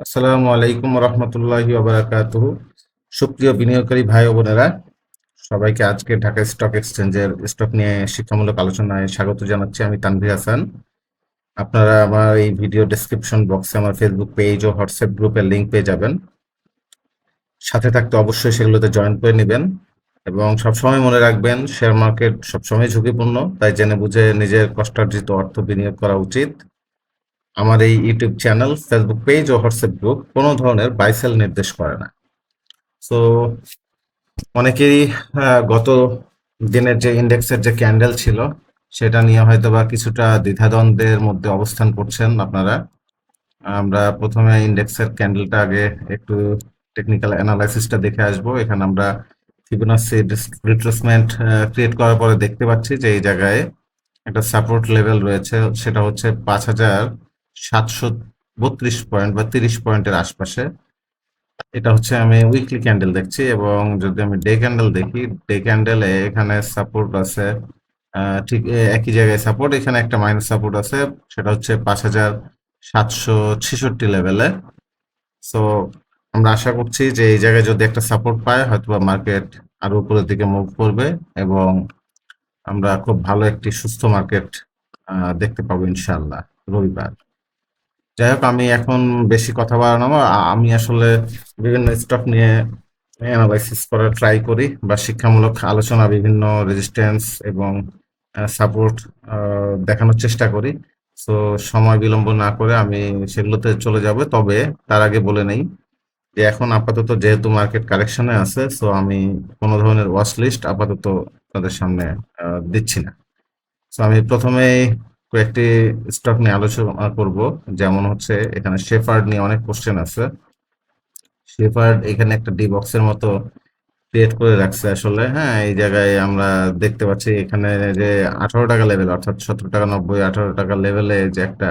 আসসালামু আলাইকুম রহমতুল্লাহি ওবারাকাতুহু। সুপ্রিয় বিনিয়োগকারী ভাই ও বোনেরা, সবাইকে আজকে ঢাকা স্টক এক্সচেঞ্জের স্টক নিয়ে শিক্ষামূলক আলোচনায় স্বাগত জানাচ্ছি। আমি তানভীর হাসান। আপনারা আমার এই ভিডিও ডেসক্রিপশন বক্সে আমার ফেসবুক পেজ ও হোয়াটসঅ্যাপ গ্রুপের লিংক পেয়ে যাবেন। সাথে থাকতে অবশ্যই সেগুলোতে জয়েন করে নেবেন এবং সবসময় মনে রাখবেন, শেয়ার মার্কেট সবসময় ঝুঁকিপূর্ণ, তাই জেনে বুঝে নিজের কষ্টার্জিত অর্থ বিনিয়োগ করা উচিত। আমার এই ইউটিউব চ্যানেল, ফেসবুক পেজ ও হোয়াটসঅ্যাপ গ্রুপ কোনো ধরনের বাই সেল নির্দেশ করে না। সো অনেকেরই গত দিনের যে ইন্ডেক্সের যে ক্যান্ডেল ছিল সেটা নিয়ে হয়তো বা কিছুটা দ্বিধাদ্বন্দ্বের মধ্যে অবস্থান করছেন আপনারা। আমরা প্রথমে ইন্ডেক্সের ক্যান্ডেলটা আগে একটু টেকনিক্যাল অ্যানালাইসিসটা দেখে আসবো। এখানে আমরা ফিবোনাচি রিট্রেসমেন্ট ক্রিয়েট করার পরে দেখতে পাচ্ছি যে এই জায়গায় একটা সাপোর্ট লেভেল রয়েছে, সেটা হচ্ছে 5,732 পয়েন্ট বা 30 পয়েন্টের আশপাশে। এটা হচ্ছে আমি উইকলি ক্যান্ডেল দেখছি, এবং যদি আমি ডে ক্যান্ডেল দেখি, ডে ক্যান্ডেলে এখানে সাপোর্ট আছে, ঠিক একই জায়গায় সাপোর্ট, এখানে একটা মাইনাস সাপোর্ট আছে, সেটা হচ্ছে 5,766 লেভেলে। সো আমরা আশা করছি যে এই জায়গায় যদি একটা সাপোর্ট পায়, হয়তোবা মার্কেট আরো উপরের দিকে মুভ করবে এবং আমরা খুব ভালো একটি সুস্থ মার্কেট দেখতে পাবো ইনশাল্লাহ রবিবার। যাই হোক, আমি এখন বেশি কথা বাড়ানো না। আমি আসলে বিভিন্ন স্টক নিয়ে অ্যানালাইসিস করার ট্রাই করি বা শিক্ষামূলক আলোচনা, বিভিন্ন রেজিস্ট্যান্স এবং সাপোর্ট দেখানোর চেষ্টা করি। সো সময় বিলম্ব না করে আমি সেগুলোতে চলে যাব। তবে তার আগে বলে নেই যে এখন আপাতত যেহেতু মার্কেট কারেকশনে আছে, সো আমি কোনো ধরনের ওয়াচ লিস্ট আপাতত তাদের সামনে দিচ্ছি না। তো আমি প্রথমেই কয়েকটি স্টক নিয়ে আলোচনা করব। যেমন হচ্ছে এখানে শেফার্ড নিয়ে অনেক কোশ্চেন আছে। শেফার্ড এখানে একটা ডি বক্সের মতো ক্রিয়েট করে রাখছে আসলে। হ্যাঁ, এই জায়গায় আমরা দেখতে পাচ্ছি এখানে যে 18 টাকা লেভেল, অর্থাৎ 17 টাকা 90, 18 টাকা লেভেলে যে একটা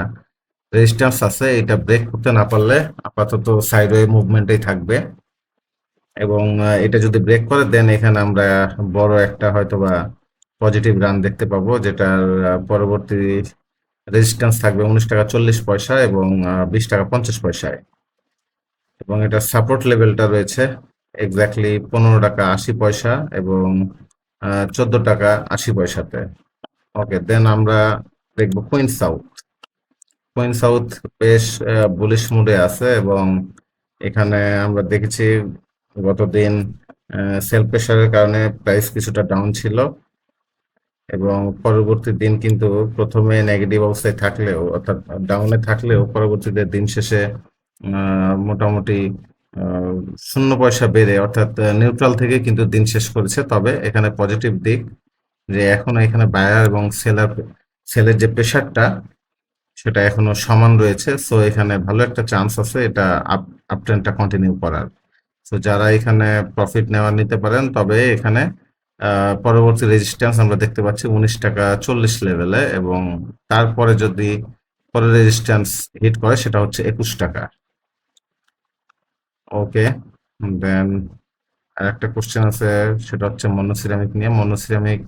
রেজিস্ট্যান্স আছে, এটা ব্রেক করতে না পারলে আপাতত সাইডওয়ে মুভমেন্টেই থাকবে। এবং এটা যদি ব্রেক করে দেন এখানে আমরা বড় একটা হয়তোবা পজিটিভ রান দেখতে পাবো, যেটার পরবর্তী রেজিস্ট্যান্স থাকবে 19 টাকা 40 পয়সা এবং 20 টাকা 50 পয়সায়। এবং এটা সাপোর্ট লেভেলটা রয়েছে এক্স্যাক্টলি 15 টাকা 80 পয়সা এবং 14 টাকা 80 পয়সাতে। ওকে, দেন আমরা দেখবো কুইন সাউথ। কুইন সাউথ বেশ বুলিশ মুডে আছে, এবং এখানে আমরা দেখেছি গতদিন সেল প্রেশারের কারণে প্রাইস কিছুটা ডাউন ছিল, এবং পরবর্তী দিন কিন্তু প্রথমে নেগেটিভ অবস্থায় থাকলেও, অর্থাৎ ডাউনে থাকলেও, পরবর্তীতে দিন শেষে মোটামুটি 0 পয়সা বেড়ে, অর্থাৎ নিউট্রাল থেকে কিন্তু দিন শেষ করেছে। তবে এখানে পজিটিভ দিক যে এখনো এখানে বায়ার এবং সেলের যে প্রেশারটা সেটা এখনো সমান রয়েছে। সো এখানে ভালো একটা চান্স আছে এটা আপ ট্রেন্ডটা কন্টিনিউ করার। তো যারা এখানে প্রফিট নেওয়ার নিতে পারেন, তবে এখানে পরবর্তী রেজিস্ট্যান্স আমরা দেখতে পাচ্ছি 19 টাকা 40 লেভেলে, এবং তারপরে যদি পরের রেজিস্ট্যান্স হিট করে সেটা হচ্ছে 21 টাকা। ওকে, দেন আর একটা কোশ্চেন আছে, সেটা হচ্ছে মনোসিরামিক নিয়ে। মনোসিরামিক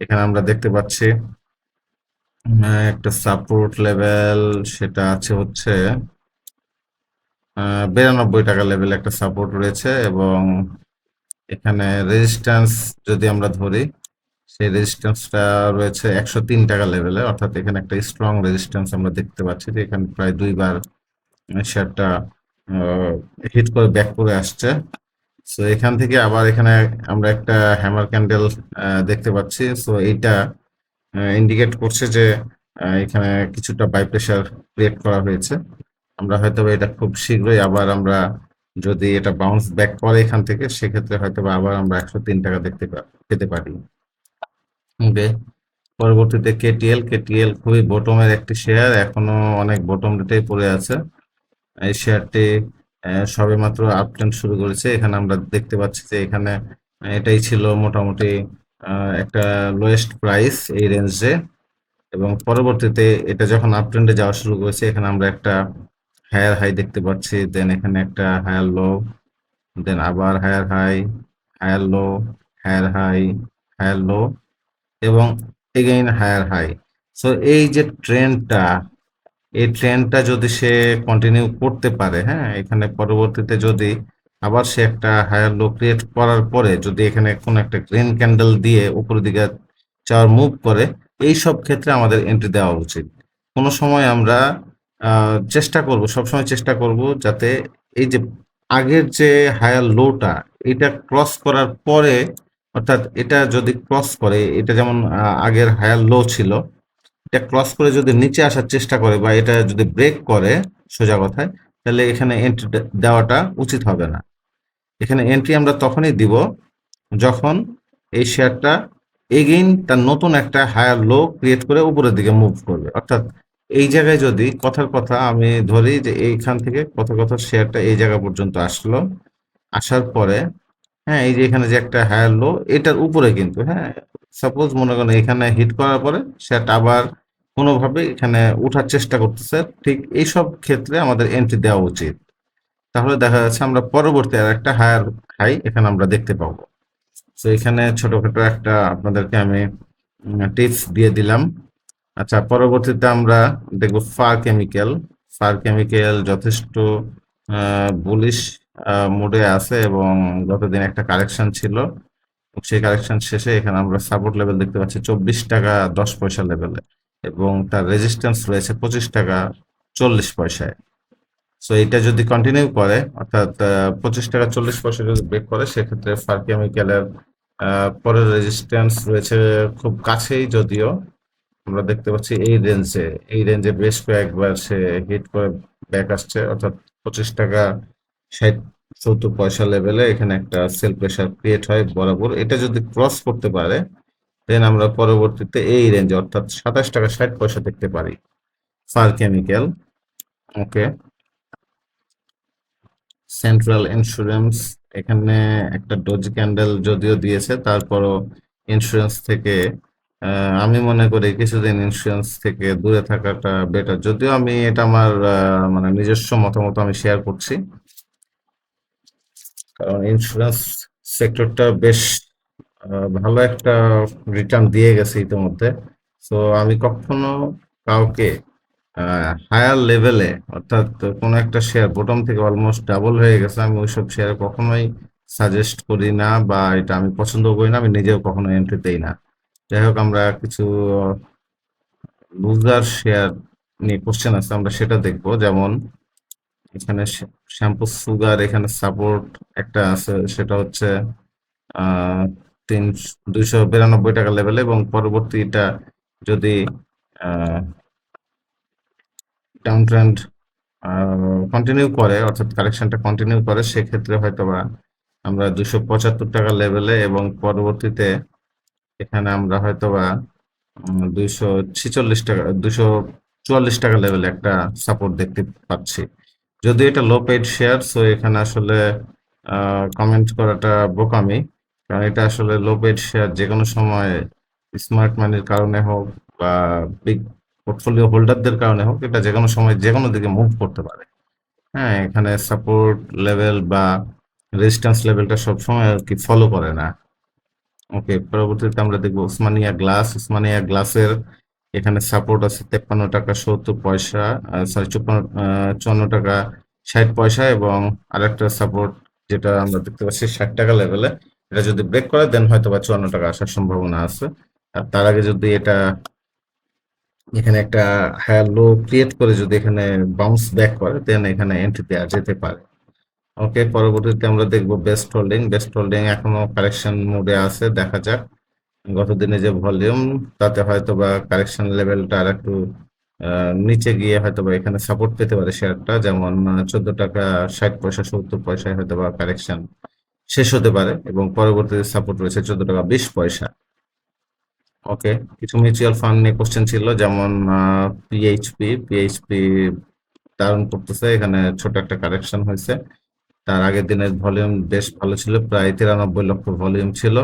এখানে আমরা দেখতে পাচ্ছি একটা সাপোর্ট লেভেল, সেটা আছে হচ্ছে 92 টাকা লেভেলে একটা সাপোর্ট রয়েছে, এবং এখানে রেজিস্ট্যান্স যদি আমরা ধরি, সেই রেজিস্ট্যান্সটা রয়েছে 103 টাকা লেভেলে, অর্থাৎ এখানে একটা স্ট্রং রেজিস্ট্যান্স আমরা দেখতে পাচ্ছি যে এখানে প্রায় দুইবার শেয়ারটা হিট করে ব্যাক করে আসছে। সো এখান থেকে আবার এখানে আমরা একটা হ্যামার ক্যান্ডেল দেখতে পাচ্ছি। সো এইটা ইন্ডিকেট করছে যে এখানে কিছুটা বাই প্রেশার ক্রিয়েট করা হয়েছে। আমরা হয়তো এটা খুব শীঘ্রই আবার আমরা, যদি এটা বাউন্স ব্যাক করে এখান থেকে, সেক্ষেত্রে হয়তো আবার আমরা 103 টাকা পেতে পারি। ওকে, পরবর্তীতে কেটিএল। কেটিএল খুবই বটমের একটি শেয়ার, এখনো অনেক বটম রেটেই পড়ে আছে। এই শেয়ারটি সবেমাত্র আপ ট্রেন্ড শুরু করেছে। এখানে আমরা দেখতে পাচ্ছি যে এখানে এটাই ছিল মোটামুটি একটা লোয়েস্ট প্রাইস এই রেঞ্জে, এবং পরবর্তীতে এটা যখন আপ ট্রেন্ডে যাওয়া শুরু করেছে, এখানে আমরা একটা হায়ার হাই দেখতে পাচ্ছি, দেন এখানে একটা হায়ার লো, দেন আবার higher high, higher low, higher high, higher low, এবং এগেইন হায়ার হাই। সো এই যে ট্রেন্ডটা, এই ট্রেন্ডটা যদি সে কন্টিনিউ করতে পারে, হ্যাঁ, এখানে পরবর্তীতে যদি আবার সে একটা হায়ার লো ক্রিয়েট করার পরে যদি এখানে কোনো একটা গ্রিন ক্যান্ডেল দিয়ে উপরের দিকে চাওয়ার মুভ করে, এই সব ক্ষেত্রে আমাদের এন্ট্রি দেওয়া উচিত। কোনো সময় আমরা চেষ্টা করব, সবসময় চেষ্টা করব যাতে এই যে আগের যে হায়ার লোটা এটা ক্রস করার পরে, অর্থাৎ এটা যদি ক্রস করে, এটা যেমন আগের হায়ার লো ছিল, এটা ক্রস করে যদি নিচে আসার চেষ্টা করে বা এটা যদি ব্রেক করে, সোজা কথায়, তাহলে এখানে এন্ট্রি দেওয়াটা উচিত হবে না। এখানে এন্ট্রি আমরা তখনই দিব যখন এই শেয়ারটা এগেইন তার নতুন একটা হায়ার লো ক্রিয়েট করে উপরের দিকে মুভ করবে। অর্থাৎ এই জায়গায় যদি কথার কথা আমি ধরি যে এইখান থেকে কথার কথা শেয়ারটা এই জায়গা পর্যন্ত আসলো, আসার পরে, হ্যাঁ, এই যে এখানে যে একটা হায়ার লো এটার উপরে কিন্তু, হ্যাঁ, সাপোজ মনে করেন এখানে হিট করার পরে সেটা আবার কোনোভাবে এখানে উঠার চেষ্টা করতেছে, ঠিক এইসব ক্ষেত্রে আমাদের এন্ট্রি দেওয়া উচিত। তাহলে দেখা যাচ্ছে আমরা পরবর্তী আর একটা হায়ার হাই এখানে আমরা দেখতে পাবো। তো এখানে ছোটখাটো একটা আপনাদেরকে আমি টিপস দিয়ে দিলাম। আচ্ছা, পরবর্তীতে আমরা দেখব ফার কেমিক্যাল। ফার কেমিক্যাল যথেষ্ট বুলিশ মুডে আছে এবং গতদিন একটা কারেকশন ছিল। সেই কারেকশন শেষে এখানে আমরা সাপোর্ট লেভেল দেখতে পাচ্ছি 24 টাকা 10 পয়সা লেভেলে, এবং তার রেজিস্ট্যান্স রয়েছে 25 টাকা 40 পয়সায়। সো এটা যদি কন্টিনিউ করে, অর্থাৎ 25 টাকা 40 পয়সা যদি ব্রেক করে, সেক্ষেত্রে ফার কেমিক্যালের পরের রেজিস্ট্যান্স রয়েছে খুব কাছেই, যদিও আমরা দেখতে পাচ্ছি এই রেঞ্জে বেশ কয়েকবার সে হিট করে ব্যাক আসছে, অর্থাৎ 25 টাকা 60-70 পয়সা লেভেলে এখানে একটা সেল প্রেসার ক্রিয়েট হয় বরাবর। এটা যদি ক্রস করতে পারে, দেন আমরা পরবর্তীতে এই রেঞ্জে অর্থাৎ 27 টাকা 60 পয়সা দেখতে পারি ফার কেমিক্যাল। ওকে, সেন্ট্রাল ইন্স্যুরেন্স, এখানে একটা ডোজ ক্যান্ডেল যদিও দিয়েছে, তারপরও ইন্স্যুরেন্স থেকে আমি মনে করি কিছুদিন ইন্স্যুরেন্স থেকে দূরে থাকাটা বেটার, যদিও আমি এটা আমার মানে নিজস্ব মতামত আমি শেয়ার করছি, কারণ ইন্স্যুরেন্স সেক্টরটা বেশ ভালো একটা রিটার্ন দিয়ে গেছে ইতিমধ্যে। সো আমি কখনো কাউকে হায়ার লেভেলে, অর্থাৎ কোনো একটা শেয়ার বটম থেকে অলমোস্ট ডাবল হয়ে গেছে, আমি ওইসব শেয়ার কখনোই সাজেস্ট করি না, বা এটা আমি পছন্দ করি না, আমি নিজেও কখনো এন্ট্রি দেই না। যাই হোক, আমরা কিছু লুজার শেয়ার নিয়ে কোশ্চেন আছে, আমরা সেটা দেখবো। যেমন এখানে শ্যাম্পু সুগার, এখানে সাপোর্ট একটা আছে, সেটা হচ্ছে আহ 292 টাকা লেভেলে, এবং পরবর্তীটা যদি ডাউন ট্রেন্ড কন্টিনিউ করে, অর্থাৎ কারেকশনটা কন্টিনিউ করে, সেক্ষেত্রে হয়তোবা আমরা 275 টাকা লেভেলে, এবং পরবর্তীতে এখানে আমরা হয়তোবা 246 টাকা 244 টাকা লেভেলে একটা সাপোর্ট দেখতে পাচ্ছি। যদি এটা লো পেইড শেয়ার, সো এখানে আসলে কমেন্ট করাটা বোকামি, কারণ এটা আসলে লো পেইড শেয়ার, যে কোনো সময় স্মার্ট মানির কারণে হোক বা বিগ পোর্টফোলিও হোল্ডারদের কারণে হোক, এটা যে কোনো সময় যে কোনো দিকে মুভ করতে পারে। হ্যাঁ, এখানে সাপোর্ট লেভেল বা রেজিস্ট্যান্স লেভেলটা সবসময় আর কি ফলো করে না। ওকে, পরবর্তীতে আমরা দেখবো উসমানিয়া গ্লাস। উসমানিয়া গ্লাসের এখানে সাপোর্ট আছে 53 টাকা 70 পয়সা, সরি 54 টাকা 60 পয়সা, এবং আরেকটা সাপোর্ট যেটা আমরা দেখতে পাচ্ছি 60 টাকা লেভেলে। এটা যদি ব্রেক করে, দেন হয়তো বা 54 টাকা আসার সম্ভাবনা আছে। আর তার আগে যদি এটা এখানে একটা হায়ার লো ক্রিয়েট করে যদি এখানে বাউন্স ব্যাক করে, দেন এখানে এন্ট্রি দেওয়া যেতে পারে। ওকে, পরবর্তীতে আমরা দেখবো বেস্ট হোল্ডিং। বেস্ট হোল্ডিং এখনো কারেকশন মোডে আছে, দেখা যাক গত দিনে যে ভলিউম, তাতে হয়তো বা কারেকশন লেভেলটা আর একটু নিচে গিয়ে হয়তো বা এখানে সাপোর্ট পেতে পারে শেয়ারটা, যেমন 14 টাকা 60 পয়সা 70 পয়সায় হয়তো বা কারেকশন শেষ হতে পারে, এবং পরবর্তীতে সাপোর্ট রয়েছে 14 টাকা 20 পয়সা। ওকে, কিছু মিউচুয়াল ফান্ড নিয়ে কোশ্চেন ছিল, যেমন পিএইচপি দারুণ করতেছে, এখানে ছোট একটা কারেকশন হয়েছে। তার আগের দিনের ভলিউম বেশ ভালো ছিল, প্রায় 93 লক্ষ ভলিউম ছিল।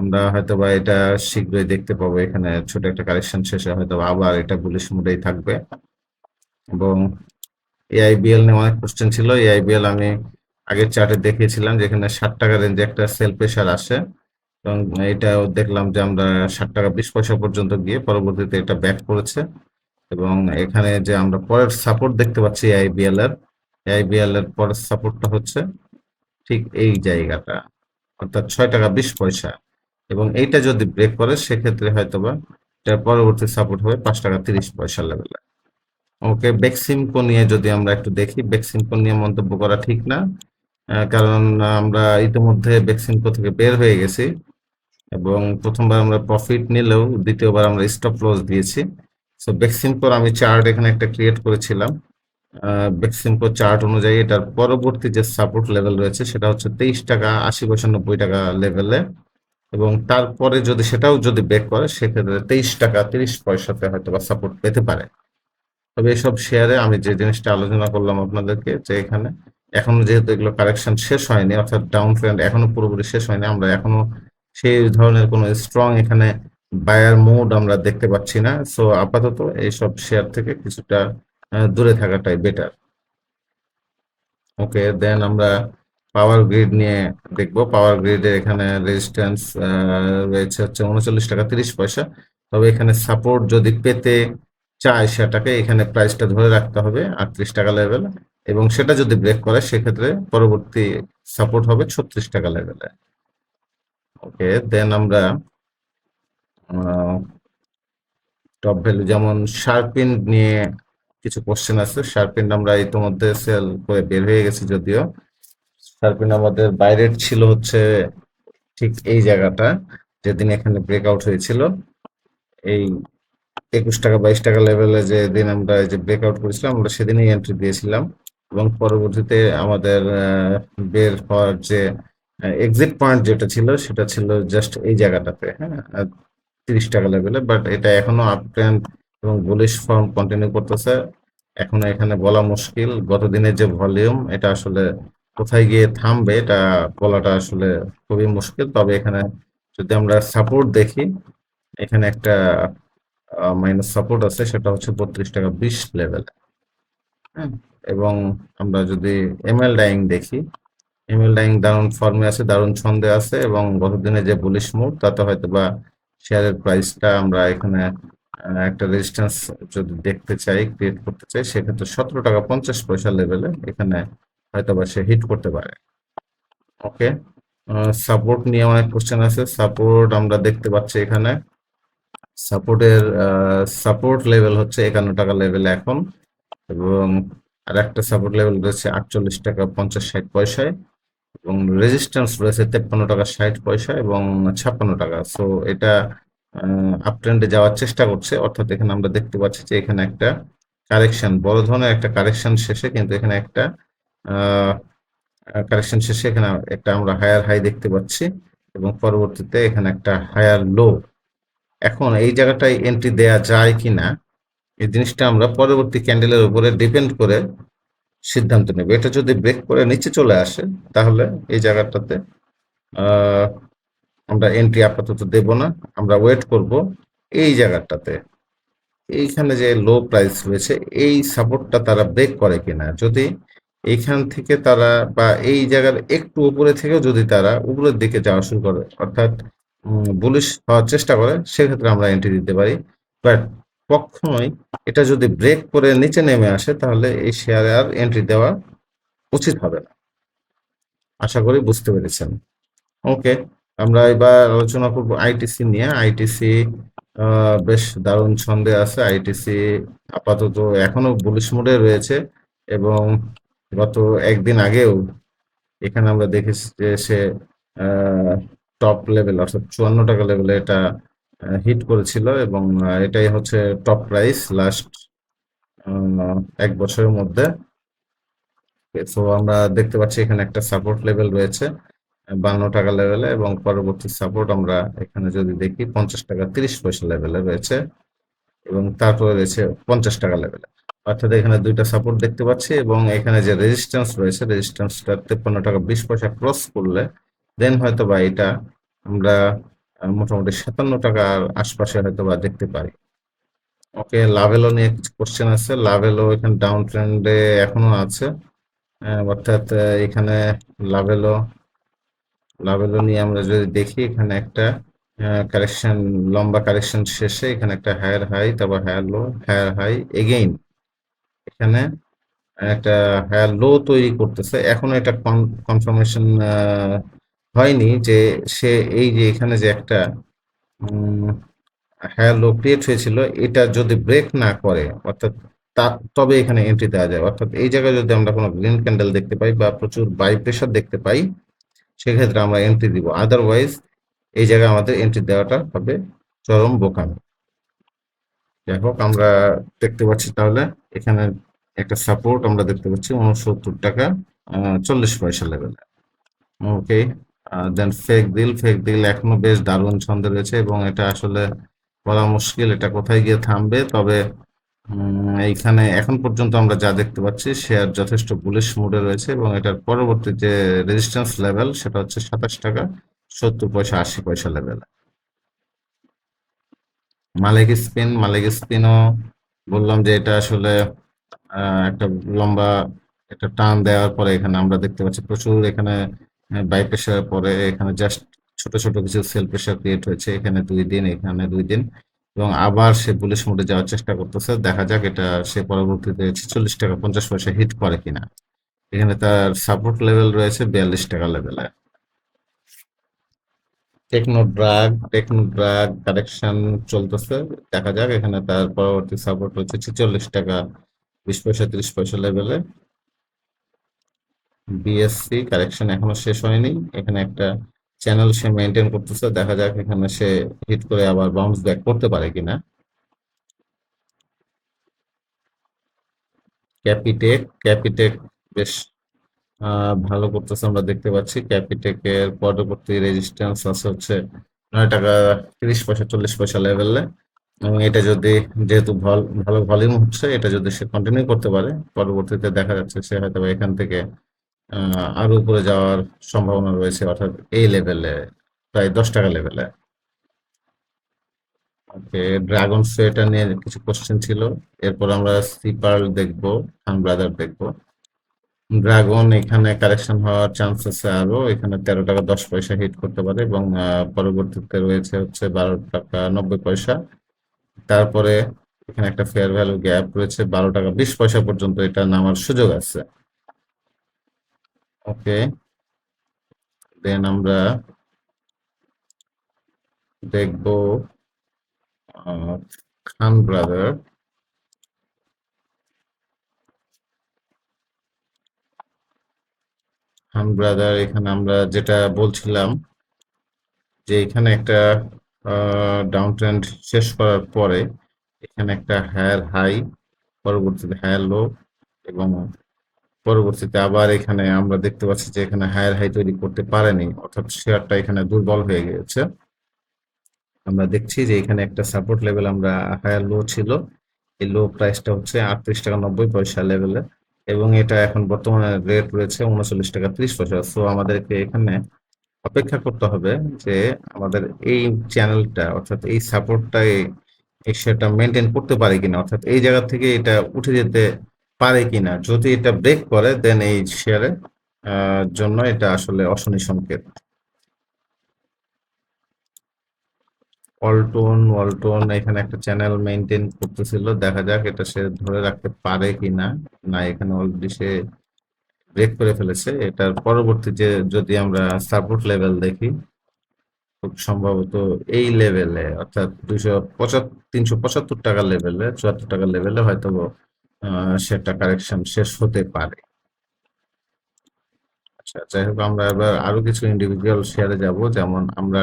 আমরা হয়তোবা এটা শীঘ্রই দেখতে পাবো, এখানে ছোট একটা কারেকশন শেষে হয়তো আবার এটা বুলিশ মুডেই থাকবে। এবং এআইবিএল নিয়ে অনেক কোশ্চেন ছিল। এআইবিএল আমি আগের চার্টে দেখিয়েছিলাম, যেখানে 60 টাকা রেঞ্জে একটা সেল প্রেশার আসে, এবং এটাও দেখলাম যে আমরা 60 টাকা 20 পয়সা পর্যন্ত গিয়ে পরবর্তীতে এটা ব্যাক করেছে। এবং এখানে যে আমরা পরের সাপোর্ট দেখতে পাচ্ছি আইবিএল এর পরের সাপোর্টটা হচ্ছে ঠিক এই জায়গাটা, অর্থাৎ 6 টাকা 20 পয়সা। এবং এইটা যদি ব্রেক করে সেক্ষেত্রে হয়তোবা এটার পরবর্তী সাপোর্ট হবে 5 টাকা 30 পয়সা লেভেলে। ওকে, বেক্সিমকো নিয়ে যদি আমরা একটু দেখি, বেক্সিমকো নিয়ে মন্তব্য করা ঠিক না, কারণ আমরা ইতিমধ্যে বেক্সিমকো থেকে বের হয়ে গেছি এবং প্রথমবার আমরা প্রফিট নিলেও দ্বিতীয়বার আমরা স্টপ লস দিয়েছি। সো বেক্সিমকোর আমি চার্ট এখানে একটা ক্রিয়েট করেছিলাম। বেক্সিমকো চার্ট অনুযায়ী এটার পরবর্তী যে সাপোর্ট লেভেল রয়েছে সেটা হচ্ছে 23 টাকা 80 পয়সা 90 টাকা লেভেলে, এবং তারপরে যদি সেটাও যদি ব্রেক করে সেক্ষেত্রে 23 টাকা 30 পয়সাতে হয়তো বা সাপোর্ট পেতে পারে। তবে এসব শেয়ারে আমি যে জিনিসটা আলোচনা করলাম আপনাদেরকে, যে এখানে এখনো যেহেতু এগুলো কারেকশন শেষ হয়নি, অর্থাৎ ডাউন ট্রেন্ড এখনো পুরোপুরি শেষ হয়নি, আমরা এখনো সেই ধরনের কোনো স্ট্রং এখানে বায়ার মুড আমরা দেখতে পাচ্ছি না। সো আপাতত এইসব শেয়ার থেকে কিছুটা দূরে থাকাটাই বেটার। ওকে, দেন আমরা পাওয়ার গ্রিড নিয়ে দেখবো। পাওয়ার গ্রিডের এখানে রেজিস্ট্যান্স রয়েছে হচ্ছে 39 টাকা 30 পয়সা। তবে এখানে সাপোর্ট যদি পেতে চায় সেটাকে এখানে প্রাইসটা ধরে রাখতে হবে 38 টাকা লেভেল, এবং সেটা যদি ব্রেক করে সেক্ষেত্রে পরবর্তী সাপোর্ট হবে 36 টাকা লেভেলে। ওকে, দেন আমরা টপ ভ্যালু যেমন শার্পিন নিয়ে কিছু কোশ্চেন আছে। শার্পিন আমরা ইতিমধ্যে সেল করে বের হয়ে গেছি, যদিও শার্পিন আমাদের বাইরের ছিল হচ্ছে ঠিক এই জায়গাটা, যেদিন এখানে ব্রেকআউট হয়েছিল এই 21 টাকা 22 টাকা লেভেলে, যেদিন আমরা এই যে ব্রেকআউট করেছিলাম আমরা সেদিনই এন্ট্রি দিয়েছিলাম, এবং পরবর্তীতে আমাদের বের হওয়ার যে এক্সিট পয়েন্ট যেটা ছিল সেটা ছিল জাস্ট এই জায়গাটাতে, হ্যাঁ, 30 টাকা লেভেলে। বাট এটা এখনো আপ ট্রেন্ড এবং বুলিশ ফর্ম কন্টিনিউ করতেছে। এখনো এখানে বলা মুশকিল গত দিনের যে ভলিউম, এটা আসলে কোথায় গিয়ে থামবে এটা বলাটা আসলে খুবই মুশকিল। তবে এখানে যদি আমরা সাপোর্ট দেখি, এখানে একটা মাইনাস সাপোর্ট আছে, সেটা হচ্ছে 32 টাকা 20 লেভেলে, হ্যাঁ। এবং আমরা যদি এমএল ডাইং দেখি, এমএল ডাইং দারুণ ফর্মে আছে, দারুণ ছন্দে আছে, এবং গতদিনে যে বুলিশ মুভ তাতে হয়তো বা শেয়ারের প্রাইসটা আমরা এখানে একটা রেজিস্ট্যান্স যদি দেখতে চাই, ক্রিয়েট করতে চাই, সেক্ষেত্রে 17 টাকা 50 পয়সা লেভেলে এখানে হয়তো বা সে হিট করতে পারে। ওকে, সাপোর্ট নিয়ে অনেক কোশ্চেন আছে। সাপোর্ট আমরা দেখতে পাচ্ছি এখানে সাপোর্টের সাপোর্ট লেভেল হচ্ছে 51 টাকা লেভেল এখন, এবং আর একটা সাপোর্ট লেভেল রয়েছে 48 টাকা 50 60 পয়সায়, এবং রেজিস্ট্যান্স রয়েছে 53 টাকা 60 পয়সা এবং 56 টাকা। সো এটা আপ ট্রেন্ডে যাওয়ার চেষ্টা করছে, অর্থাৎ এখানে আমরা দেখতে পাচ্ছি যে এখানে একটা কারেকশন, বড় ধরনের একটা কারেকশন শেষে কিন্তু এখানে একটা কারেকশন শেষে এখানে একটা আমরা হায়ার হাই দেখতে পাচ্ছি, এবং পরবর্তীতে এখানে একটা হায়ার লো। এখন এই জায়গাটায় এন্ট্রি দেয়া যায় কিনা এই জিনিসটা আমরা পরবর্তী ক্যান্ডেলের উপরে ডিপেন্ড করে সিদ্ধান্ত নেব। এটা যদি ব্রেক করে নিচে চলে আসে তাহলে এই জায়গাটাতে আহ, আমরা এন্ট্রি আপাতত দেব না, আমরা ওয়েট করব এই জায়গাটাতে। এইখানে যে লো প্রাইস রয়েছে এই সাপোর্টটা তারা ব্রেক করে কিনা, যদি এইখান থেকে তারা বা এই জায়গার একটু উপরে থেকেও যদি তারা উপরের দিকে যাওয়া শুরু করে, অর্থাৎ বুলিশ হওয়ার চেষ্টা করে, সেক্ষেত্রে আমরা এন্ট্রি দিতে পারি। বাট কখনোই এটা যদি ব্রেক করে নিচে নেমে আসে তাহলে এই শেয়ারে আর এন্ট্রি দেওয়া উচিত হবে না। আশা করি বুঝতে পেরেছেন। ওকে, আমরা এবার আলোচনা করব আইটিসি নিয়ে। আইটিসি বেশ দারুণ ছন্দে আছে। আইটিসি আপাতত এখনো বুলিশ মোডে রয়েছে, এবং গত একদিন আগেও এখানে আমরা দেখেছি যে সে টপ লেভেল অর্থাৎ 54 টাকা লেভেলে এটা হিট করেছিল, এবং এটাই হচ্ছে টপ প্রাইস লাস্ট 1 বছরের মধ্যে। সো আমরা দেখতে পাচ্ছি এখানে একটা সাপোর্ট লেভেল রয়েছে 52 টাকা লেভেলে, এবং পরবর্তী সাপোর্ট আমরা এখানে যদি দেখি 50 টাকা 30 পয়সা লেভেলে রয়েছে, এবং তারপরে রয়েছে 50 টাকা লেভেলে। অর্থাৎ এখানে দুইটা সাপোর্ট দেখতে পাচ্ছি, এবং এখানে যে রেজিস্ট্যান্স রয়েছে রেজিস্ট্যান্সটা 53 টাকা 20 পয়সা ক্রস করলে দেন হয়তো বা এটা আমরা মোটামুটি 57 টাকার আশপাশে হয়তো বা দেখতে পারি। ওকে, লাভেলো নিয়ে কিছু কোশ্চেন আছে। লাভেলো এখানে ডাউন ট্রেন্ডে এখনো আছে, অর্থাৎ এখানে লাভেলো লাভেলো নিয়ে আমরা যদি দেখি, এখানে একটা কারেকশন, লম্বা কারেকশন শেষে এখানে একটা হায়ার হাই, তারপর higher low, higher high again, এখানে একটা হায়ার লো তৈরি করতেছে। এখনো এটা কনফার্মেশন হয়নি যে সে এই যে এখানে যে একটা হায়ার লো ক্রিয়েট হয়েছিল, এটা যদি ব্রেক না করে অর্থাৎ তবে এখানে এন্ট্রি দেওয়া যায়। অর্থাৎ এই জায়গায় যদি আমরা কোনো গ্রিন ক্যান্ডেল দেখতে পাই বা প্রচুর বাই প্রেশার দেখতে পাই, সেক্ষেত্রে আমরা এন্ট্রি দিব। আদারওয়াইজ এই জায়গায় আমাদের এন্ট্রি দেওয়াটা হবে চরম বোকামি। যাই হোক, আমরা দেখতে পাচ্ছি তাহলে এখানে একটা সাপোর্ট আমরা দেখতে পাচ্ছি 69 টাকা 40 পয়সা লেভেলে। ওকে, দেন ফেক দিল এখনো বেশ দারুণ ছন্দে রয়েছে এবং এটা আসলে বলা মুশকিল এটা কোথায় গিয়ে থামবে। তবে এইখানে এখন পর্যন্ত আমরা যা দেখতে পাচ্ছি শেয়ার যথেষ্ট বুলিশ মুডে রয়েছে এবং এটার পরবর্তী যে রেজিস্ট্যান্স লেভেল সেটা হচ্ছে 27 টাকা 70 পয়সা 80 পয়সা লেভেল। মালিক স্পিনও বললাম যে এটা আসলে একটা লম্বা একটা টান দেওয়ার পরে এখানে আমরা দেখতে পাচ্ছি প্রচুর এখানে বাই প্রেশার পরে এখানে জাস্ট ছোট ছোট কিছু সেল প্রেশার ক্রিয়েট হয়েছে, এখানে 2 দিন, এখানে 2 দিন, এবং আবার সে বুলিশ মোডে যাওয়ার চেষ্টা করতেছে। দেখা যাক এটা সে পরবর্তীতে 46 টাকা 50 পয়সা হিট করে কিনা। এখানে তার সাপোর্ট লেভেল রয়েছে 42 টাকা লেভেলে। টেকনো ড্রাগ কারেকশন চলতেছে, দেখা যাক এখানে তার পরবর্তী সাপোর্ট হচ্ছে 46 টাকা 20 পয়সা 30 পয়সা লেভেলে। বিএসসি কারেকশন এখনো শেষ হয়নি, এখানে একটা চ্যানেল সে মেনটেন করতেছে, দেখা যাক এখানে সে হিট করে আবার বাউন্স ব্যাক করতে পারে কিনা। ক্যাপিটেক বেশ ভালো করতেছে, আমরা দেখতে পাচ্ছি ক্যাপিটেকের পরবর্তী রেজিস্ট্যান্স আছে হচ্ছে 9 টাকা 30 পয়সা 40 পয়সা লেভেলে। এবং এটা যদি, যেহেতু ভালো ভলিউম হচ্ছে, এটা যদি সে কন্টিনিউ করতে পারে পরবর্তীতে দেখা যাচ্ছে সে হয়তো বা এখান থেকে আরো উপরে যাওয়ার সম্ভাবনা রয়েছে, অর্থাৎ এই লেভেলে প্রায় 10 টাকা লেভেলে। ওকে, ড্রাগন এটা নিয়ে কিছু কোশ্চেন ছিল। এরপর আমরা সিপার্ল দেখবো, খান ব্রাদার দেখবো। ড্রাগন এখানে কারেকশন হওয়ার চান্স আছে আরো, এখানে 13 টাকা 10 পয়সা হিট করতে পারে এবং পরবর্তীতে রয়েছে হচ্ছে 12 টাকা 90 পয়সা। তারপরে এখানে একটা ফেয়ার ভ্যালু গ্যাপ রয়েছে 12 টাকা 20 পয়সা পর্যন্ত এটা নামার সুযোগ আছে। ওকে, দেন আমরা দেখবো আহ, খান ব্রাদার। এখানে আমরা যেটা বলছিলাম যে এখানে একটা ডাউন ট্রেন্ড শেষ করার পরে এখানে একটা হায়ার হাই, পরবর্তীতে হায়ার লো, এবং পরবর্তীতে আবার এখানে আমরা দেখতে পাচ্ছি যে এখানে হায়ার হাই তৈরি করতে পারেনি, অর্থাৎ শেয়ারটা এখানে দুর্বল হয়ে গিয়েছে। আমরা দেখছি যে এখানে একটা সাপোর্ট লেভেল আমরা হায়ার লো ছিল, এই লো প্রাইসটা হচ্ছে 38 টাকা 90 পয়সা লেভেলে এবং এটা এখন বর্তমানে রেট রয়েছে 39 টাকা 30 পয়সা। সো আমাদেরকে এখানে অপেক্ষা করতে হবে যে আমাদের এই চ্যানেলটা অর্থাৎ এই সাপোর্টটা এই শেয়ারটা মেনটেন করতে পারে কিনা, অর্থাৎ এই জায়গা থেকে এটা উঠে যেতে পারে কিনা। যদি এটা ব্রেক করে দেন এই শেয়ারের জন্য এটা আসলে অশনি সংকেত। ওয়ালটন এখানে একটা চ্যানেল মেনটেন করতেছিল, দেখা যাক এটা সে ধরে রাখতে পারে কিনা। না, এখানে অলরেডি সে ব্রেক করে ফেলেছে। এটার পরবর্তী যে যদি আমরা সাপোর্ট লেভেল দেখি, খুব সম্ভবত এই লেভেলে অর্থাৎ 375 টাকা লেভেলে 74 টাকা লেভেলে হয়তো সেটা কারেকশন শেষ হতে পারে। আচ্ছা, যাই হোক, আমরা এবার আরো কিছু ইন্ডিভিজুয়াল শেয়ারে যাব, যেমন আমরা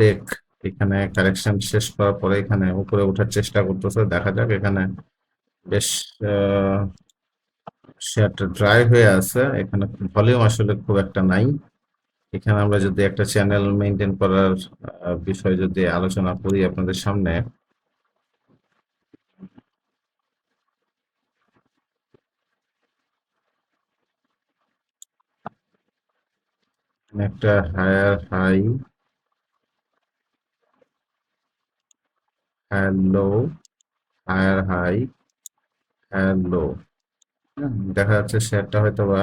টেক এখানে কারেকশন শেষ করার পরে এখানে উপরে ওঠার চেষ্টা করতেছে, দেখা যাক এখানে বেশ শেয়ারটা ড্রাই হয়ে আছে, এখানে ভলিউম আসলে খুব একটা নাই। এখানে আমরা যদি একটা চ্যানেল মেনটেন করার বিষয় যদি আলোচনা করি আপনাদের সামনে, একটা higher high, higher low, higher high, higher low, দেখা যাচ্ছে শেয়ারটা হয়তো বা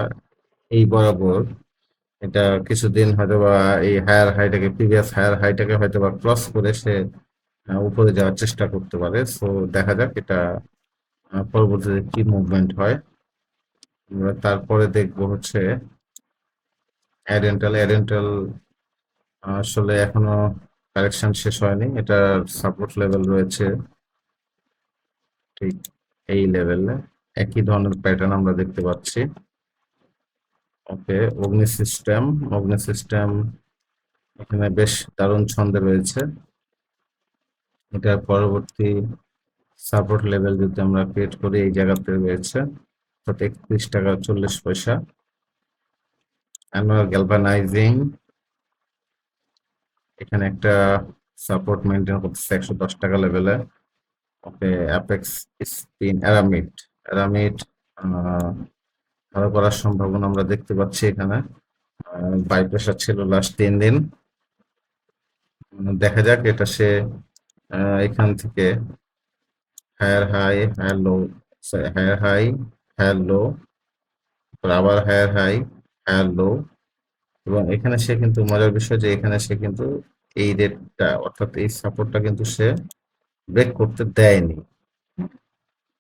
এই বরাবর এটা কিছুদিন হয়তোবা এই হায়ার হাইটাকে প্রিভিয়াস হায়ার হাইটাকে হয়তোবা ক্রস করে সে উপরে যাওয়ার চেষ্টা করতে পারে। সো দেখা যাক এটা পরবর্তীতে কি মুভমেন্ট হয়। আমরা তারপরে দেখবো হচ্ছে অ্যাডেন্টাল। অ্যাডেন্টাল আসলে এখনো কারেকশন শেষ হয়নি, এটার সাপোর্ট লেভেল রয়েছে ঠিক এই লেভেলে। একই ধরনের প্যাটার্ন আমরা দেখতে পাচ্ছি। ওকে, অগ্নি সিস্টেম। অগ্নি সিস্টেম এখানে বেশ দারুণ ছন্দে রয়েছে। এটার পরবর্তী সাপোর্ট লেভেল যদি আমরা ক্রিয়েট করি এই জায়গাতে রয়েছে, অর্থাৎ 31 টাকা 40 পয়সা। অ্যানুয়াল গ্যালভানাইজিং এখানে একটা সাপোর্ট মেনটেন করতেছে 110 টাকা লেভেলে। ওকে, অ্যাপেক্স স্পিন অ্যারামিড। অ্যারামিড ভালো করার সম্ভাবনা আমরা দেখতে পাচ্ছি এখানে। বাই প্রেশার ছিল লাস্ট 3 দিন। দেখা যাক এটা সে এখান থেকে higher high, higher low, higher high, higher low, আবার হায়ার হাই, হায়ার লো, এবং এখানে সে কিন্তু মজার বিষয় যে এখানে সে কিন্তু এই রেটটা অর্থাৎ এই সাপোর্টটা কিন্তু সে ব্রেক করতে দেয়নি।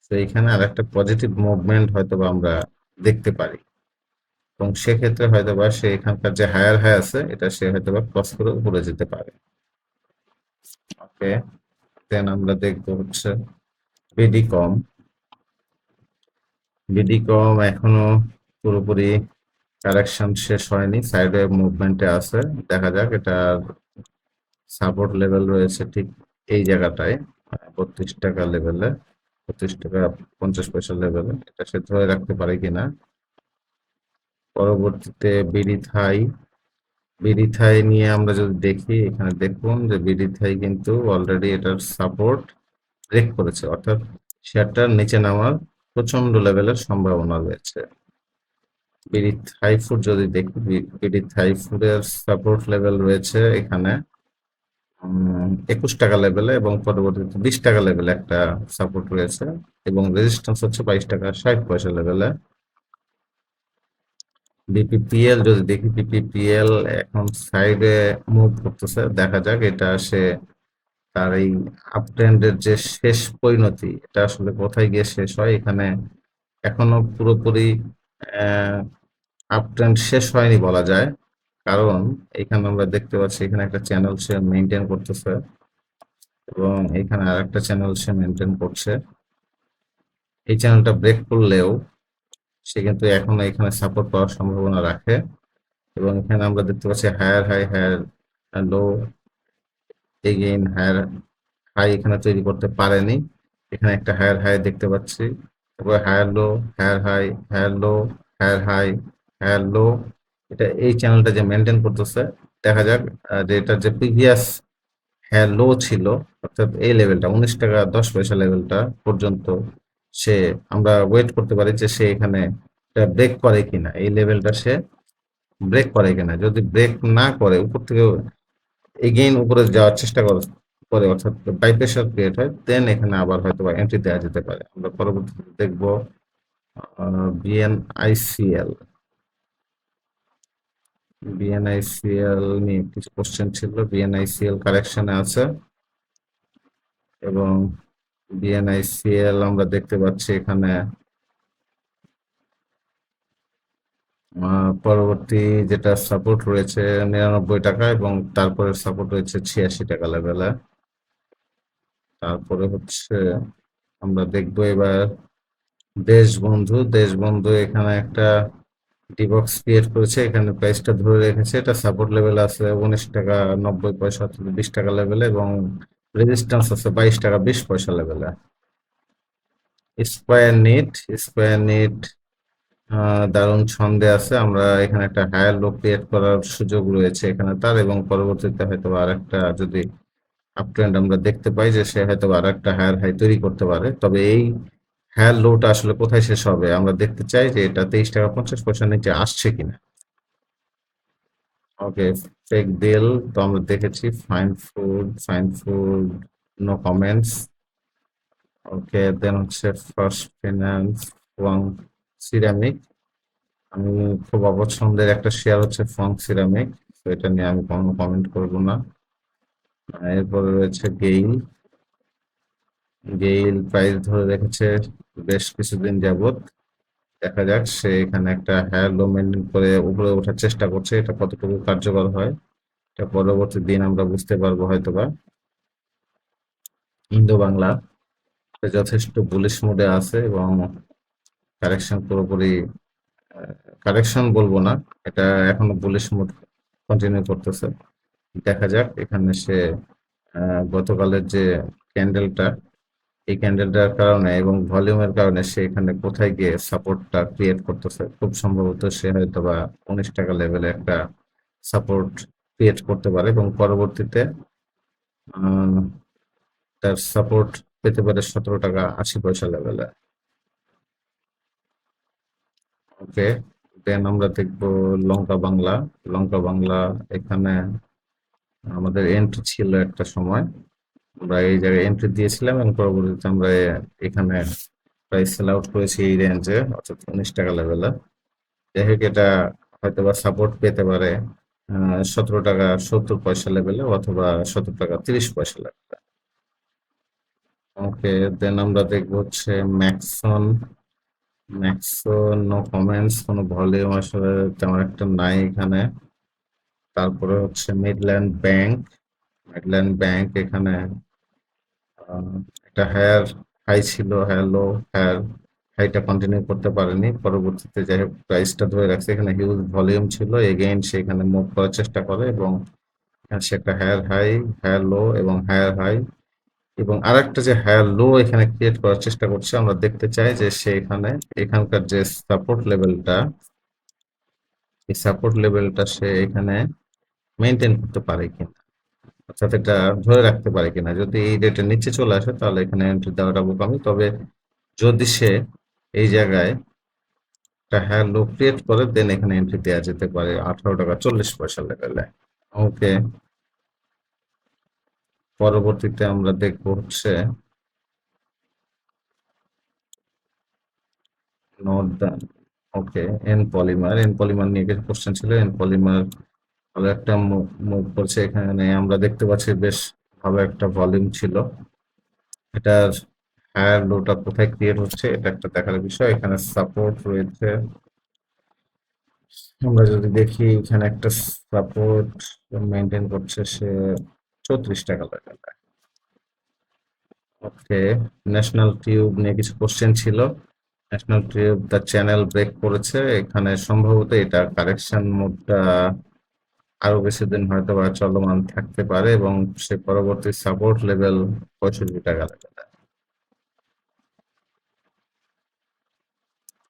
তো এখানে আর একটা পজিটিভ মুভমেন্ট হয়তো বা আমরা দেখতে পারি, এবং সেক্ষেত্রে হয়তো বা সে এখানকার যে হায়ার হাই আছে এটা সে হয়তো বা ক্রস করে উপরে যেতে পারে। ওকে, দেন আমরা দেখবো হচ্ছে বিডি কম। বিডি কম এখনো পুরোপুরি কারেকশন শেষ হয়নি, সাইডওয়ে মুভমেন্টে আছে। দেখা যাক এটার সাপোর্ট লেভেল রয়েছে ঠিক এই জায়গাটায়, 32 টাকা লেভেলে, 32 টাকা 50 পয়সা লেভেলে। এটা সে ধরে রাখতে পারে কিনা। পরবর্তীতে বিডি থাই। বিডি থাই নিয়ে আমরা যদি দেখি, এখানে দেখুন যে বিডি থাই কিন্তু অলরেডি এটার সাপোর্ট ব্রেক করেছে, অর্থাৎ শেয়ারটার নিচে নামার প্রচন্ড লেভেলের সম্ভাবনা রয়েছে। বিডি থাই ফুড যদি দেখি, বিডি থাই ফুডের সাপোর্ট লেভেল রয়েছে এখানে 21 টাকা লেভেলে, এবং পরবর্তীতে 20 টাকা লেভেলে একটা সাপোর্ট রয়েছে, এবং রেজিস্ট্যান্স হচ্ছে 22 টাকা 60 পয়সা লেভেলে। বিপিপিএল যদি দেখি, বিপিপিএল এখন সাইডে মুভ করতেছে। দেখা যাক এটা সে তার এই আপ ট্রেন্ডের যে শেষ পরিণতি এটা আসলে কোথায় গিয়ে শেষ হয়। এখানে এখনো পুরোপুরি আপ ট্রেন্ড শেষ হয়নি বলা যায়, কারণ এখানে আমরা দেখতে পাচ্ছি এখানে একটা চ্যানেল সে মেনটেন করতেছে, এবং এখানে আর একটা চ্যানেল সে মেনটেন করছে। এই চ্যানেলটা ব্রেক করলেও সে কিন্তু এখনো এখানে সাপোর্ট পাওয়ার সম্ভাবনা রাখে, এবং এখানে আমরা দেখতে পাচ্ছি higher high, higher low, again higher high এখানে তৈরি করতে পারেনি। এখানে একটা হায়ার হাই দেখতে পাচ্ছি, তারপর higher low, higher high, higher low, higher high, higher low. এটা এই চ্যানেলটা যে মেনটেন করতেছে। দেখা যাক যে এটার যে প্রিভিয়াস হায়ার লো ছিল, অর্থাৎ এই লেভেলটা 19 টাকা 10 পয়সা লেভেলটা পর্যন্ত সে আমরা ওয়েট করতে পারি যে সে এখানে ব্রেক করে কিনা, এই লেভেলটা সে ব্রেক করে কিনা। যদি ব্রেক না করে উপর থেকে এগেইন উপরে যাওয়ার চেষ্টা করে অর্থাৎ বাই প্রেশার ক্রিয়েট হয়, দেন এখানে আবার হয়তো বা এন্ট্রি দেওয়া যেতে পারে। আমরা পরবর্তীতে দেখবো বিএনআইসিএল। বিএনআইসিএল নিয়ে কিছু কোশ্চেন ছিল। বিএনআইসিএল কারেকশনে আছে, এবং বিএনআইসিএল আমরা দেখতে পাচ্ছি এখানে পরবর্তী যেটা সাপোর্ট রয়েছে 99 টাকা, এবং তারপরে সাপোর্ট রয়েছে 86 টাকা লেভেলে। তারপরে হচ্ছে আমরা দেখবো এবার দেশবন্ধু। দেশবন্ধু এখানে একটা ডিবক্স ক্রিয়েট করেছে, এখানে প্রাইসটা ধরে রেখেছে। এটা সাপোর্ট লেভেল আছে 19 টাকা 90 পয়সা অর্থাৎ 20 টাকা লেভেলে, এবং রেজিস্ট্যান্স আছে 22 টাকা 20 পয়সা লেভেলে। Square NEET. স্কোয়ার নিট দারুণ ছন্দে আছে। আমরা এখানে একটা হায়ার লো ক্রিয়েট করার সুযোগ রয়েছে এখানে তার, এবং পরবর্তীতে হয়তো আর একটা যদি আপ ট্রেন্ড আমরা দেখতে পাই যে সে হয়তো আর একটা হায়ার হাই তৈরি করতে পারে। তবে এই হায়ার লোটা আসলে কোথায় শেষ হবে আমরা দেখতে চাই যে এটা 23 টাকা 50 পয়সার নিচে আসছে কিনা। ওকে, ফেক ডিল তো আমরা দেখেছি। Fine food, fine food, no comments. Okay, then হচ্ছে ফার্স্ট ফিনান্স এবং সিরামিক। আমি খুব অপছন্দের একটা শেয়ার হচ্ছে ফং সিরামিক, তো এটা নিয়ে আমি কোনো কমেন্ট করব না। এরপরে রয়েছে গেইল। গেইল প্রাইস ধরে রেখেছে বেশ কিছুদিন যাবত। দেখা যাক সে এখানে একটা হায়ার লো মেনটেন করে উপরে ওঠার চেষ্টা করছে, এটা কতটুকু কার্যকর হয় এটা পরবর্তী দিন আমরা বুঝতে পারবো হয়তোবা। ইন্দো বাংলা যথেষ্ট বুলিশ মোডে আছে এবং কারেকশন পুরোপুরি, কারেকশন বলবো না, এটা এখনো বুলিশ মোড কন্টিনিউ করতেছে। দেখা যাক এখানে সে গতকালের যে ক্যান্ডেলটা, এই ক্যান্ডেলটার কারণে এবং ভলিউমের কারণে সে এখানে কোথায় গিয়ে সাপোর্টটা ক্রিয়েট করতেছে। খুব সম্ভবত সে হয়তো বা 19 টাকা লেভেলে একটা সাপোর্ট ক্রিয়েট করতে পারে এবং পরবর্তীতে আহ, তার সাপোর্ট পেতে পারে 17 টাকা 80 পয়সা লেভেলে। ওকে, দেন আমরা দেখবো লঙ্কা বাংলা। লঙ্কা বাংলা এখানে আমাদের এন্ট্রি ছিল একটা সময়, আমরা এই জায়গায় এন্ট্রি দিয়েছিলাম এবং পরবর্তীতে আমরা এখানে প্রাইস সেল আউট করেছি এই রেঞ্জে, অর্থাৎ 19 টাকা লেভেলে। যাই হোক, এটা হয়তো বা সাপোর্ট পেতে পারে 17 টাকা 70 পয়সা লেভেলে অথবা 17 টাকা 30 পয়সা লেভেলে। ওকে, দেন আমরা দেখবো হচ্ছে ম্যাক্সন। ম্যাক্সন নো কমেন্টস, কোনো ভলিউম আসলে তেমন একটা নাই এখানে। তারপরে হচ্ছে মিডল্যান্ড ব্যাংক। মিডল্যান্ড ব্যাংক এখানে আহ, একটা হায়ার হাই ছিল, হায়ার লো, হায়ার হাইটা কন্টিনিউ করতে পারেনি, পরবর্তীতে যাই হোক প্রাইসটা ধরে রাখছে। এখানে হিউজ ভলিউম ছিল, এগেইন সে এখানে মুভ করার চেষ্টা করে এবং সে একটা হায়ার হাই, হায়ার লো এবং হায়ার হাই এবং আরেকটা যে হায়ার লো এখানে ক্রিয়েট করার চেষ্টা করছে। আমরা দেখতে চাই যে সে এখানে এখানকার যে সাপোর্ট লেভেলটা, এই সাপোর্ট লেভেলটা সে এখানে মেনটেন করতে পারে কিনা, অর্থাৎ এটা ধরে রাখতে পারে কিনা। যদি এই রেটের নিচে চলে আসে তাহলে এখানে এন্ট্রি দেওয়াটা বোকামি। তবে যদি সে এই জায়গায় একটা হায়ার লো ক্রিয়েট করে দেন এখানে এন্ট্রি দেওয়া যেতে পারে 18 টাকা 40 পয়সা লেভেলে। ওকে, পরবর্তীতে আমরা দেখবো হচ্ছে নোট। ওকে, এন পলিমার। এন পলিমার নিয়ে কিছু কোশ্চেন ছিল। এন পলিমার ভালো একটা মুভ করছে, এখানে আমরা দেখতে পাচ্ছি বেশ ভালো একটা ভলিউম ছিল। এটার হায়ার লোটা কোথায় ক্রিয়েট হচ্ছে এটা একটা দেখার বিষয়। এখানে সাপোর্ট রয়েছে, আমরা যদি দেখি এখানে একটা সাপোর্ট মেনটেন করছে সে 34 টাকা লেভেলে। ওকে, ন্যাশনাল টিউব নিয়ে কিছু কোশ্চেন ছিল। ন্যাশনাল টিউব তার চ্যানেল ব্রেক করেছে, এখানে সম্ভবত এটা কারেকশন মোডটা আরো বেশিদিন হয়তো বা চলমান থাকতে পারে এবং সে পরবর্তী সাপোর্ট লেভেল 65 টাকা লেভেলে।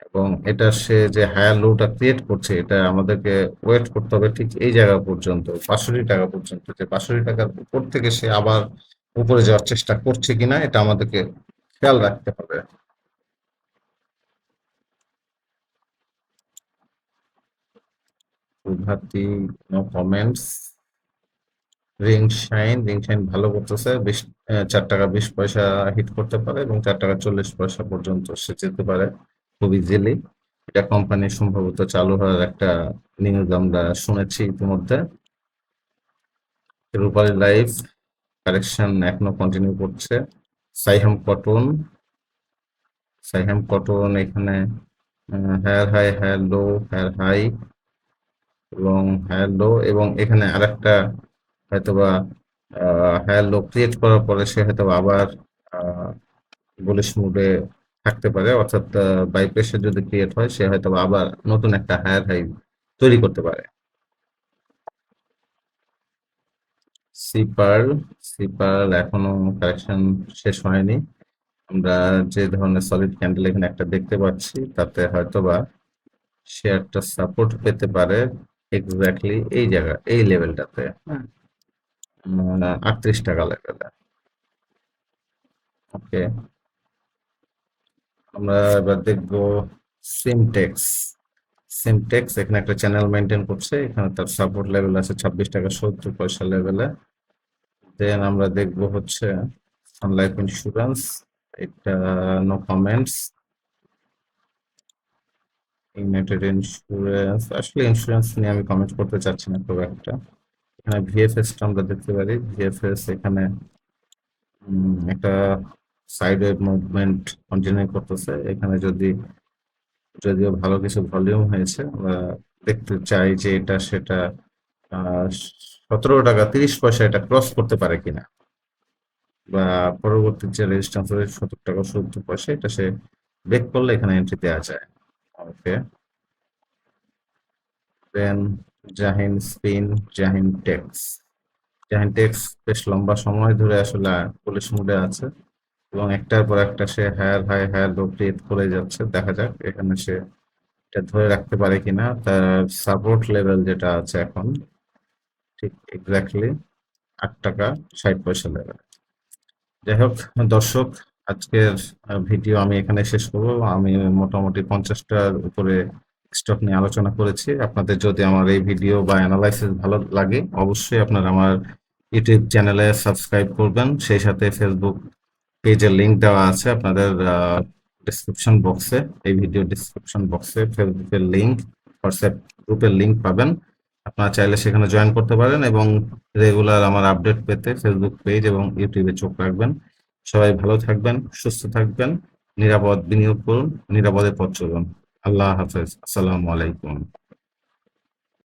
এবং এটা সে যে হায়ার লোটা ক্রিয়েট করছে এটা আমাদেরকে ওয়েট করতে হবে ঠিক এই জায়গা পর্যন্ত, 65 টাকা পর্যন্ত, যে 65 টাকার উপর থেকে সে আবার উপরে যাওয়ার চেষ্টা করছে কিনা এটা আমাদেরকে খেয়াল রাখতে হবে। প্রভাতী নো কমেন্টস। রিং শাইন ভালো করতেছে, 4 টাকা 20 পয়সা হিট করতে পারে এবং 4 টাকা 40 পয়সা পর্যন্ত সে যেতে পারে খুব ইজিলি। এটা কোম্পানি সম্ভবত চালু হওয়ার একটা নিউজ আমরা শুনেছি ইতিমধ্যে। রূপালী লাইফ কারেকশন এখনো কন্টিনিউ করছে। সাইহাম কটন। সাইহাম কটন এখানে higher high, higher low, higher high এবং হায়ার লো এবং এখানে আরেকটা হয়তোবা হায়ার লো ক্রিয়েট করার পরে সে হয়তো আবার বুলিশ মুডে থাকতে পারে, অর্থাৎ বাই প্রেশার যদি ক্রিয়েট হয় সে হয়তো আবার নতুন একটা হায়ার হাই তৈরি করতে পারে। সিপার। সিপার এখনো কারেকশন শেষ হয়নি। আমরা যে ধরনের সলিড ক্যান্ডেল এখানে একটা দেখতে পাচ্ছি তাতে হয়তোবা সে একটা সাপোর্ট পেতে পারে এক্স্যাক্টলি এই জায়গা, এই লেভেলটাতে, হ্যাঁ, 38 টাকা লেভেলে। ওকে, আমরা এবার দেখবো সিমটেক্স। সিমটেক্স এখানে একটা চ্যানেল মেনটেন করছে, এখানে তার সাপোর্ট লেভেল আছে 26 টাকা 70 পয়সা লেভেলে। দেন আমরা দেখবো হচ্ছে সান লাইফ ইন্স্যুরেন্স, এটা নো কমেন্টস। ইউনাইটেড ইন্স্যুরেন্স, আসলে ইন্স্যুরেন্স নিয়ে আমি কমেন্ট করতে চাচ্ছি না খুব একটা। এখানে ভিএফএস টা আমরা দেখতে পারি, ভিএফএস এখানে একটা সাইডওয়ে মুভমেন্ট কন্টিনিউ করতেছে। এখানে যদিও ভালো কিছু ভলিউম হয়েছে, আমরা দেখতে চাই যে এটা সেটা 17 টাকা 30 পয়সা এটা ক্রস করতে পারে কিনা, বা পরবর্তী যে রেজিস্ট্যান্স রয়েছে 17 টাকা 70 পয়সা, এটা সে ব্রেক করলে এখানে এন্ট্রি দেওয়া যায়। ওকে, দেন Jahin spin, Jahin text. Jahin text বেশ লম্বা সময় ধরে আসলে পুলিশ মুডে আছে, এবং একটার পর একটা সে higher high higher low create করে যাচ্ছে। দেখা যাক এখানে সে এটা ধরে রাখতে পারে কিনা। তার সাপোর্ট লেভেল যেটা আছে এখন ঠিক এক্স্যাক্টলি 8 টাকা 60 পয়সা লেভেল। যাই হোক দর্শক, আজকের ভিডিও আমি এখানে শেষ করব। আমি মোটামুটি 50টার উপরে স্টক নিয়ে আলোচনা করেছি। আপনাদের যদি আমার এই ভিডিও বা অ্যানালাইসিস ভালো লাগে, অবশ্যই আপনারা আমার ইউটিউব চ্যানেলে সাবস্ক্রাইব করবেন। সেই সাথে ফেসবুক পেজের লিংক দেওয়া আছে আপনাদের ডিসক্রিপশন বক্সে। এই ভিডিও ডিসক্রিপশন বক্সে ফেসবুকের লিংক, হোয়াটসঅ্যাপ গ্রুপের লিংক পাবেন। আপনারা চাইলে সেখানে জয়েন করতে পারেন, এবং রেগুলার আমার আপডেট পেতে ফেসবুক পেজ এবং ইউটিউবে চোখ রাখবেন। সবাই ভালো থাকবেন, সুস্থ থাকবেন, নিরাপদ বিনিয়োগ করুন, নিরাপদে পথ চলুন। আল্লাহ হাফেজ, আসসালামু আলাইকুম।